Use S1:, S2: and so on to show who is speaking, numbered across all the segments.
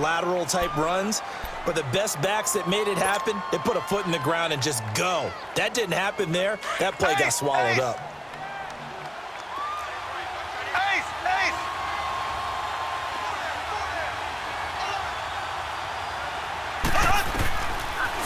S1: lateral-type runs. But the best backs that made it happen, they put a foot in the ground and just go. That didn't happen there. That play got swallowed up.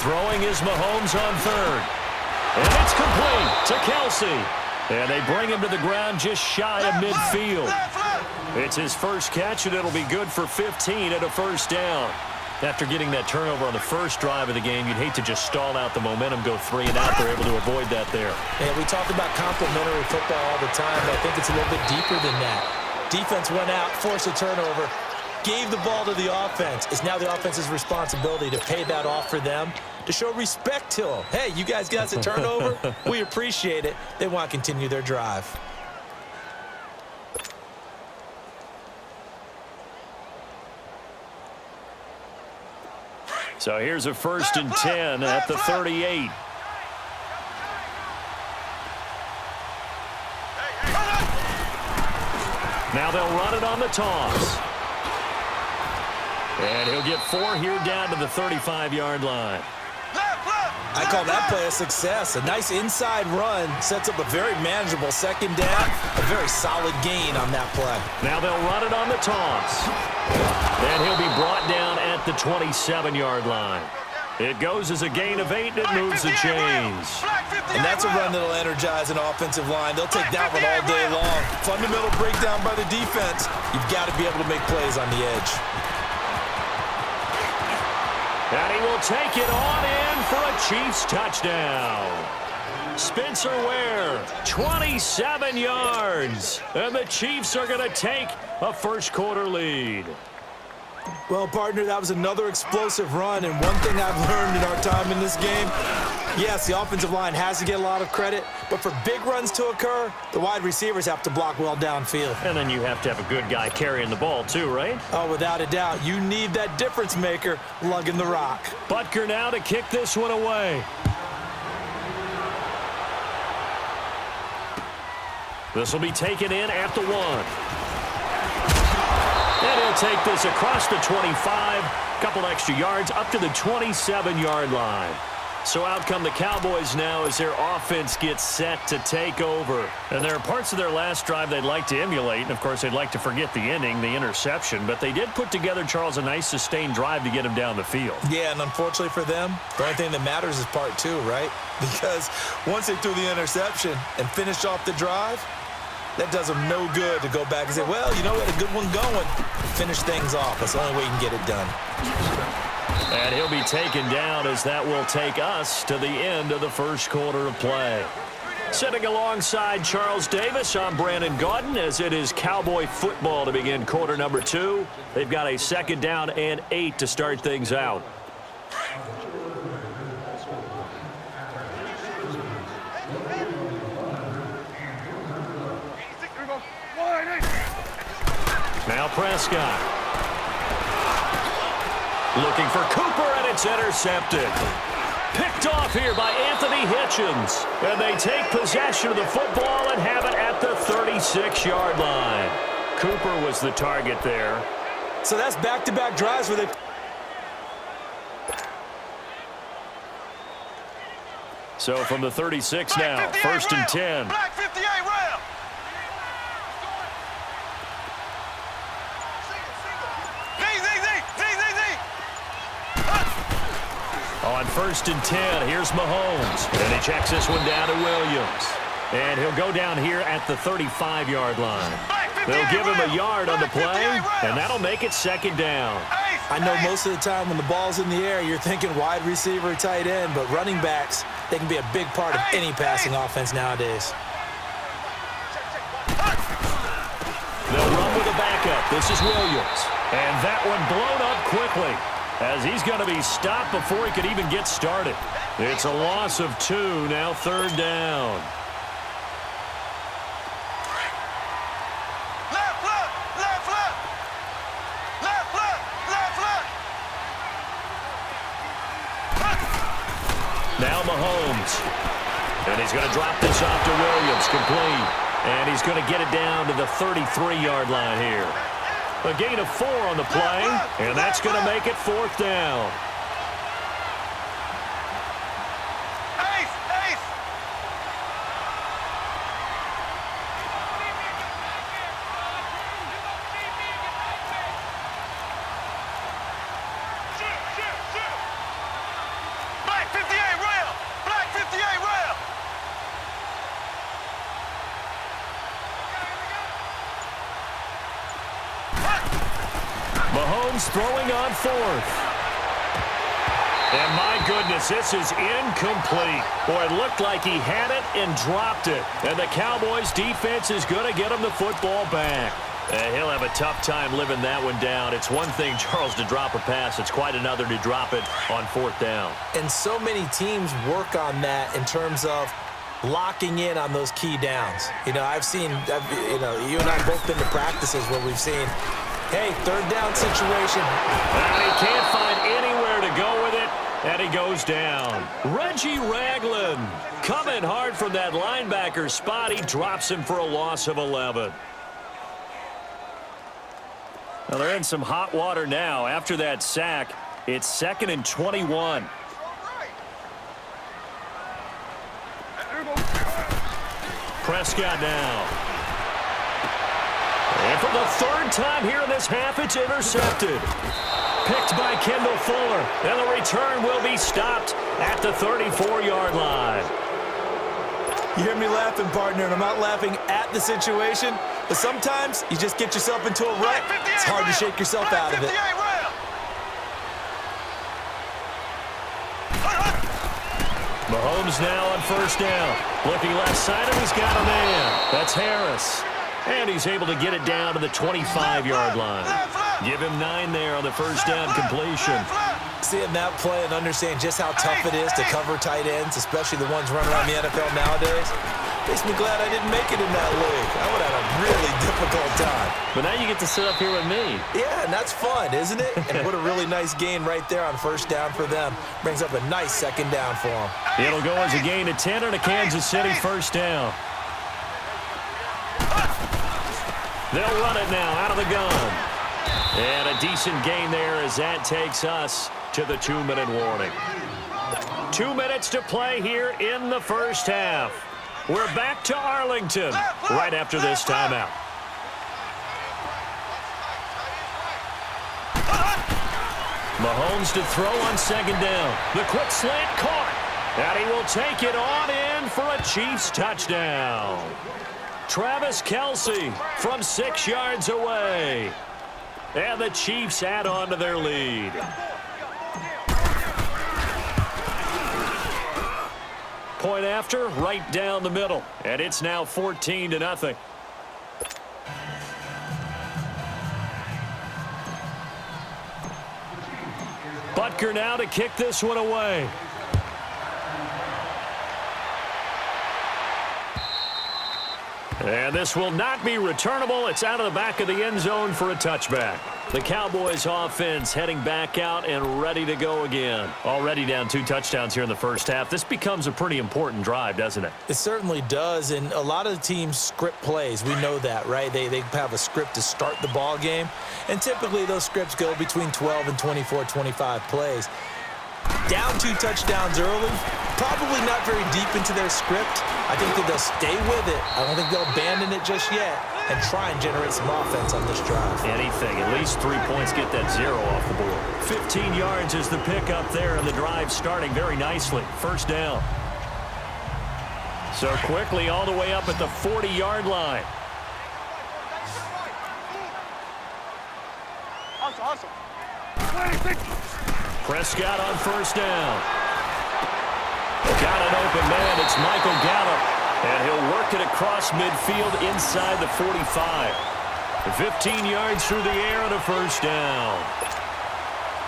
S2: Throwing is Mahomes on third. And it's complete to Kelsey. And they bring him to the ground just shy of midfield. It's his first catch, and it'll be good for 15 at a first down. After getting that turnover on the first drive of the game, you'd hate to just stall out the momentum, go 3 and out. They're able to avoid that there.
S1: Yeah, we talk about complementary football all the time, but I think it's a little bit deeper than that. Defense went out, forced a turnover, gave the ball to the offense. It's now the offense's responsibility to pay that off for them, to show respect to them. Hey, you guys got us a turnover. We appreciate it. They want to continue their drive.
S2: So here's a 1st and 10 at the 38. Now they'll run it on the toss. And he'll get 4 here down to the 35-yard line.
S1: I call that play a success. A nice inside run sets up a very manageable second down. A very solid gain on that play.
S2: Now they'll run it on the toss. And he'll be brought down at the 27-yard line. It goes as a gain of 8, and it moves the chains.
S1: And that's a run that'll energize an offensive line. They'll take that one all day long. Fundamental breakdown by the defense. You've got to be able to make plays on the edge.
S2: And he will take it on in for a Chiefs touchdown. Spencer Ware, 27 yards. And the Chiefs are going to take a first-quarter lead.
S1: Well, partner, that was another explosive run. And one thing I've learned in our time in this game, yes, the offensive line has to get a lot of credit. But for big runs to occur, the wide receivers have to block well downfield.
S2: And then you have to have a good guy carrying the ball too, right?
S1: Oh, without a doubt. You need that difference maker lugging the rock.
S2: Butker now to kick this one away. This will be taken in at the 1. And he'll take this across the 25, couple extra yards up to the 27-yard line. So out come the Cowboys now as their offense gets set to take over. And there are parts of their last drive they'd like to emulate. And, of course, they'd like to forget the ending, the interception. But they did put together, Charles, a nice sustained drive to get him down the field.
S1: Yeah, and unfortunately for them, the only thing that matters is part 2, right? Because once they threw the interception and finished off the drive, that does them no good to go back and say, well, you know what, a good one going. Finish things off. That's the only way you can get it done.
S2: And he'll be taken down as that will take us to the end of the first quarter of play. Sitting alongside Charles Davis, I'm Brandon Gaudin as it is Cowboy football to begin quarter number 2. They've got a 2nd down and 8 to start things out. Now Prescott. Looking for Cooper, and it's intercepted. Picked off here by Anthony Hitchens. And they take possession of the football and have it at the 36-yard line. Cooper was the target there.
S1: So that's back-to-back drives where they...
S2: So from the 36 now, 1st and 10.
S3: Black 58 round.
S2: On 1st and 10, here's Mahomes. And he checks this one down to Williams. And he'll go down here at the 35-yard line. They'll give him a yard on the play, and that'll make it 2nd down.
S1: I know most of the time when the ball's in the air, you're thinking wide receiver, tight end, but running backs, they can be a big part of any passing offense nowadays.
S2: They'll run with a backup. This is Williams. And that one blown up quickly, as he's going to be stopped before he could even get started. It's a loss of 2, now 3rd down. Now Mahomes. And he's going to drop this off to Williams, complete. And he's going to get it down to the 33-yard line here. A gain of 4 on the play, and that's going to make it 4th down. Mahomes throwing on 4th. And my goodness, this is incomplete. Boy, it looked like he had it and dropped it. And the Cowboys' defense is going to get him the football back. He'll have a tough time living that one down. It's one thing, Charles, to drop a pass. It's quite another to drop it on 4th down.
S1: And so many teams work on that in terms of locking in on those key downs. You know, you and I have both been to practices where we've seen, hey, 3rd down situation.
S2: And he can't find anywhere to go with it, and he goes down. Reggie Ragland coming hard from that linebacker spot. He drops him for a loss of 11. Well, they're in some hot water now. After that sack, it's 2nd and 21. Prescott now. And for the 3rd time here in this half, it's intercepted. Picked by Kendall Fuller. And the return will be stopped at the 34-yard line.
S1: You hear me laughing, partner, and I'm not laughing at the situation, but sometimes you just get yourself into a rut. It's hard to shake yourself out of it.
S2: Mahomes now on 1st down. Looking left side, and he's got a man. That's Harris. And he's able to get it down to the 25-yard line. Give him 9 there on the 1st down completion.
S1: Seeing that play and understand just how tough it is to cover tight ends, especially the ones running around the NFL nowadays, makes me glad I didn't make it in that league. I would have had a really difficult time.
S2: But now you get to sit up here with me.
S1: Yeah, and that's fun, isn't it? And what a really nice gain right there on 1st down for them. Brings up a nice 2nd down for them.
S2: It'll go as a gain of 10 on a Kansas City 1st down. They'll run it now out of the gun. And a decent gain there as that takes us to the 2-minute warning. 2 minutes to play here in the 1st half. We're back to Arlington right after this timeout. Mahomes to throw on 2nd down. The quick slant caught. And he will take it on in for a Chiefs touchdown. Travis Kelce from 6 yards away. And the Chiefs add on to their lead. Point after, right down the middle. And it's now 14-0. Butker now to kick this one away. And this will not be returnable. It's out of the back of the end zone for a touchback. The Cowboys offense heading back out and ready to go again. Already down 2 touchdowns here in the 1st half. This becomes a pretty important drive, doesn't it?
S1: It certainly does, and a lot of the teams script plays. We know that, right? They have a script to start the ball game, and typically those scripts go between 12 and 24, 25 plays. Down 2 touchdowns early, probably not very deep into their script. I think that they'll stay with it. I don't think they'll abandon it just yet and try and generate some offense on this drive.
S2: Anything. At least 3 points, get that 0 off the board. 15 yards is the pickup there, and the drive starting very nicely. 1st down. So quickly all the way up at the 40-yard line.
S3: Awesome.
S2: Prescott on 1st down. Got an open man. It's Michael Gallup. And he'll work it across midfield inside the 45. 15 yards through the air and a 1st down.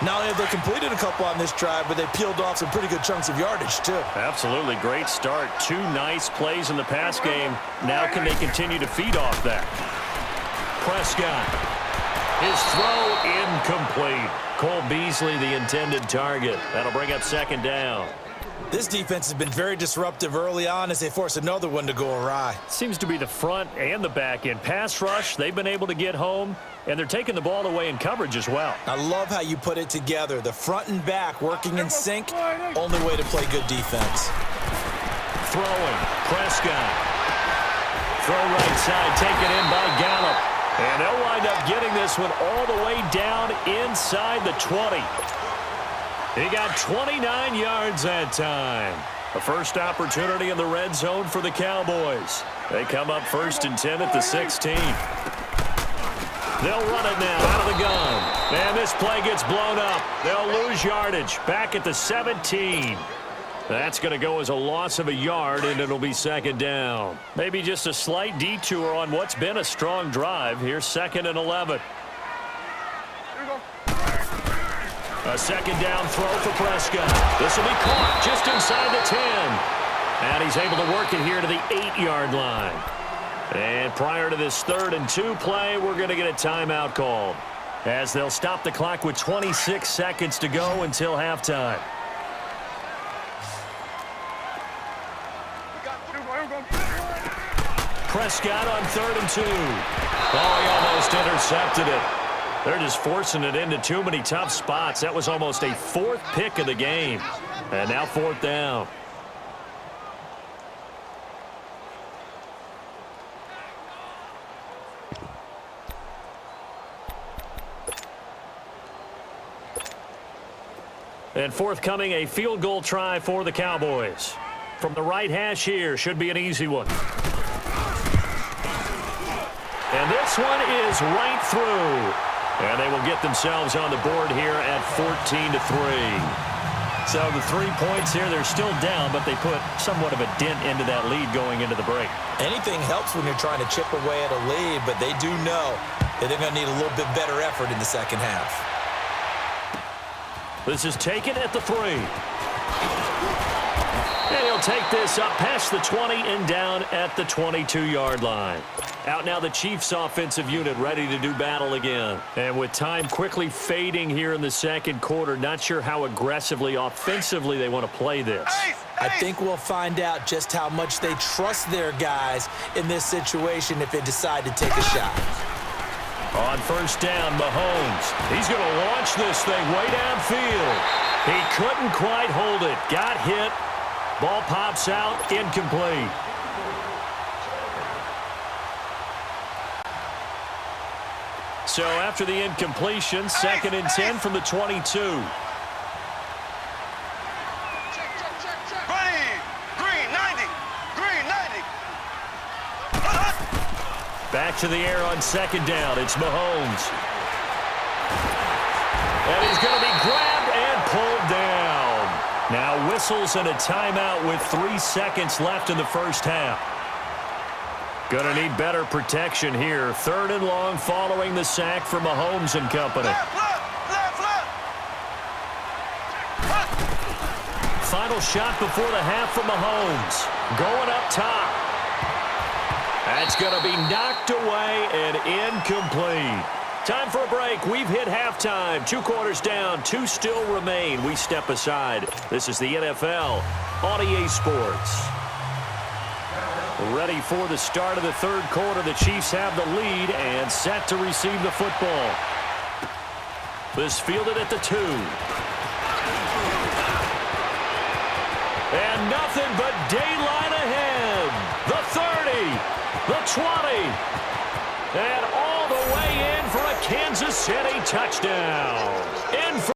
S1: Not only have they completed a couple on this drive, but they peeled off some pretty good chunks of yardage, too.
S2: Absolutely. Great start. 2 nice plays in the pass game. Now can they continue to feed off that? Prescott. His throw incomplete. Cole Beasley, the intended target. That'll bring up 2nd down.
S1: This defense has been very disruptive early on as they force another one to go awry.
S2: Seems to be the front and the back end. Pass rush, they've been able to get home, and they're taking the ball away in coverage as well.
S1: I love how you put it together. The front and back working in sync, only way to play good defense.
S2: Throwing, Prescott. Throw right side, taken in by Gallup. And they'll wind up getting this one all the way down inside the 20. He got 29 yards that time. The first opportunity in the red zone for the Cowboys. They come up 1st and 10 at the 16. They'll run it now out of the gun. And this play gets blown up. They'll lose yardage back at the 17. That's going to go as a loss of a yard, and it'll be 2nd down. Maybe just a slight detour on what's been a strong drive. Here's 2nd and 11. A 2nd down throw for Prescott. This will be caught just inside the 10. And he's able to work it here to the 8-yard line. And prior to this 3rd and 2 play, we're going to get a timeout called, as they'll stop the clock with 26 seconds to go until halftime. Prescott on 3rd and 2. Oh, he almost intercepted it. They're just forcing it into too many tough spots. That was almost a 4th pick of the game. And now 4th down. And forthcoming, a field goal try for the Cowboys. From the right hash here, should be an easy one. And this one is right through. And they will get themselves on the board here at 14-3. So the 3 points here, they're still down, but they put somewhat of a dent into that lead going into the break.
S1: Anything helps when you're trying to chip away at a lead, but they do know that they're going to need a little bit better effort in the second half.
S2: This is taken at the 3. And he'll take this up past the 20 and down at the 22-yard line. Out now the Chiefs offensive unit ready to do battle again. And with time quickly fading here in the 2nd quarter, not sure how aggressively, offensively they want to play this.
S1: I think we'll find out just how much they trust their guys in this situation if they decide to take a shot.
S2: On 1st down, Mahomes. He's going to launch this thing way downfield. He couldn't quite hold it. Got hit. Ball pops out, incomplete. So after the incompletion, 2nd and 10 from the 22. Back to the air on 2nd down. It's Mahomes. And he's going to be grabbed and pulled down. Now whistles and a timeout with 3 seconds left in the first half. Going to need better protection here. 3rd and long following the sack from Mahomes and company. Final shot before the half from Mahomes. Going up top. That's going to be knocked away and incomplete. Time for a break. We've hit halftime. 2 quarters down. 2 still remain. We step aside. This is the NFL on EA Sports. Ready for the start of the 3rd quarter. The Chiefs have the lead and set to receive the football. This fielded at the 2. And nothing but daylight ahead. The 30. The 20. And all the way in for a Kansas City touchdown. In for